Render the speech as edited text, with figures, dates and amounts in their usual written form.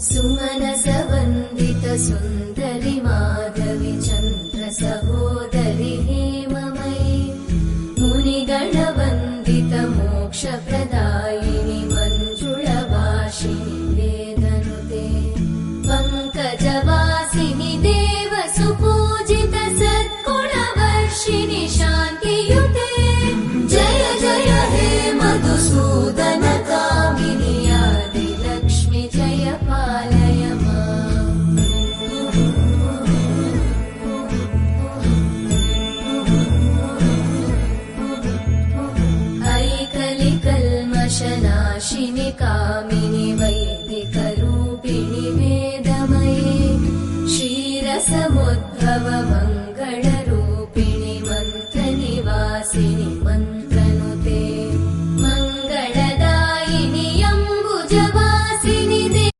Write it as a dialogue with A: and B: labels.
A: सुमनसवन्दित सुन्दरि माधवि चन्द्र सहोदरि हेममयि मुनिगणवन्दित मोक्षप्रदायिनि मञ्जुळभाषिणि वेदनुते पङ्कजवासिनि देव सुपूजित सद्गुणवर्षिणि शान्तियुते जय जय हे मधुसूदन कामिनि आदिलक्ष्मि जय पालय माम् ऐकलिकल्मषनाशिनि कामिनि वैदिकरूपिणि वेदमये क्षीरसमुद्भव